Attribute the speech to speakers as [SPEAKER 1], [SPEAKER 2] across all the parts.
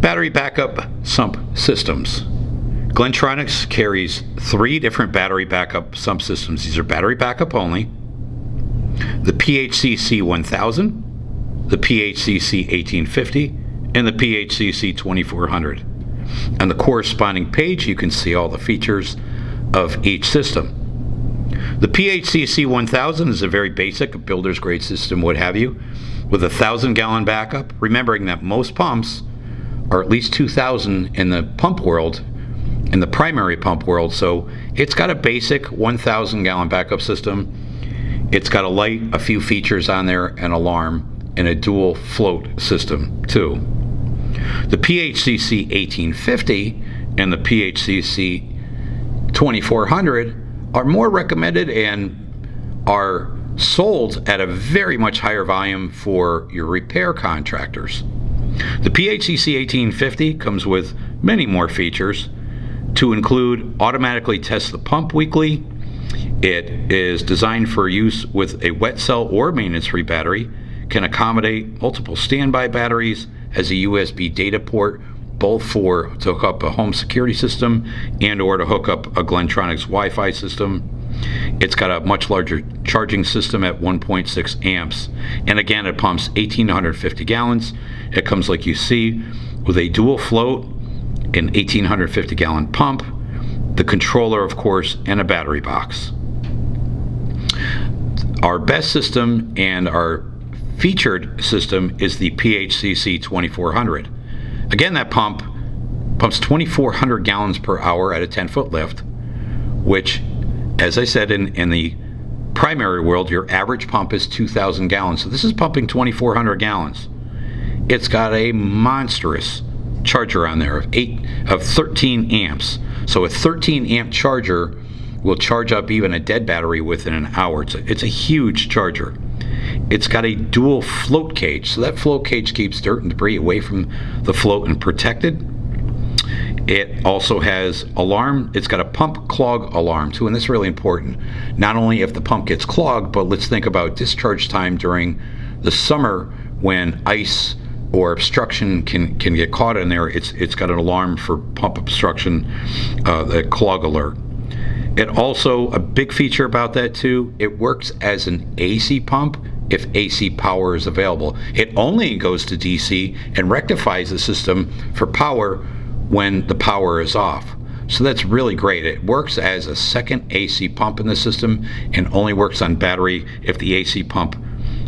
[SPEAKER 1] Battery Backup Sump Systems. Glentronics carries 3 different battery backup sump systems. These are battery backup only. The PHCC 1000, the PHCC 1850, and the PHCC 2400. On the corresponding page, you can see all the features of each system. The PHCC 1000 is a very basic, builder's grade system, what have you, with a 1,000-gallon backup, remembering that most pumps are at least 2,000 in the pump world, in the primary pump world, so it's got a basic 1,000-gallon backup system. It's got a light, a few features on there, an alarm, and a dual float system too. The PHCC 1850 and the PHCC 2400 are more recommended and are sold at a very much higher volume for your repair contractors. The PHCC 1850 comes with many more features to include automatically test the pump weekly. It is designed for use with a wet cell or maintenance-free battery, can accommodate multiple standby batteries, has a USB data port, both to hook up a home security system and or to hook up a Glentronics Wi-Fi system. It's got a much larger charging system at 1.6 amps. And again, it pumps 1,850 gallons. It comes, like you see, with a dual float, an 1,850 gallon pump, the controller, of course, and a battery box. Our best system and our featured system is the PHCC 2400. Again, that pump pumps 2,400 gallons per hour at a 10-foot lift, which, as I said, in the primary world, your average pump is 2,000 gallons. So this is pumping 2,400 gallons. It's got a monstrous charger on there of 13 amps. So a 13 amp charger will charge up even a dead battery within an hour. It's a huge charger. It's got a dual float cage, so that float cage keeps dirt and debris away from the float and protected. It also has alarm. It's got a pump clog alarm too, and that's really important. Not only if the pump gets clogged, but let's think about discharge time during the summer when ice or obstruction can get caught in there. It's got an alarm for pump obstruction, the clog alert. It also, a big feature about that too, it works as an AC pump if AC power is available. It only goes to DC and rectifies the system for power when the power is off. So that's really great. It works as a second AC pump in the system and only works on battery if the AC pump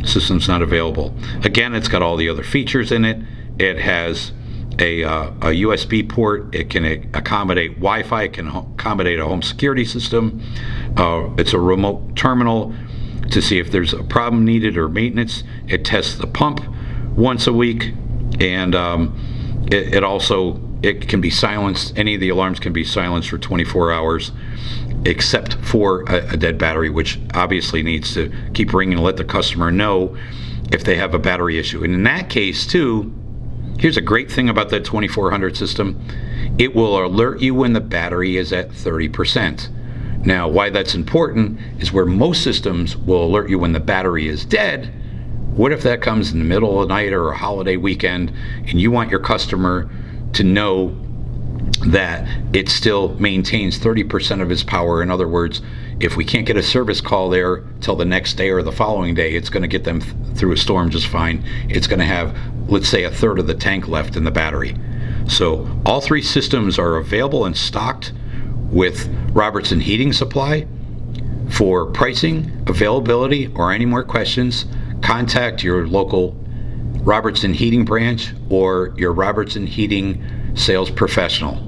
[SPEAKER 1] system's not available. Again, it's got all the other features in it. It has a USB port. It can accommodate Wi-Fi. It can accommodate a home security system. It's a remote terminal to see if there's a problem needed or maintenance. It tests the pump once a week, and it can be silenced. Any of the alarms can be silenced for 24 hours, except for a dead battery, which obviously needs to keep ringing and let the customer know if they have a battery issue. And in that case too, here's a great thing about that 2400 system. It will alert you when the battery is at 30%. Now, why that's important is where most systems will alert you when the battery is dead. What if that comes in the middle of the night or a holiday weekend and you want your customer to know that it still maintains 30% of its power? In other words, if we can't get a service call there till the next day or the following day, it's going to get them through a storm just fine. It's going to have, let's say, a third of the tank left in the battery. So all 3 systems are available and stocked with Robertson Heating Supply. For pricing, availability, or any more questions, contact your local Robertson Heating branch or your Robertson Heating sales professional.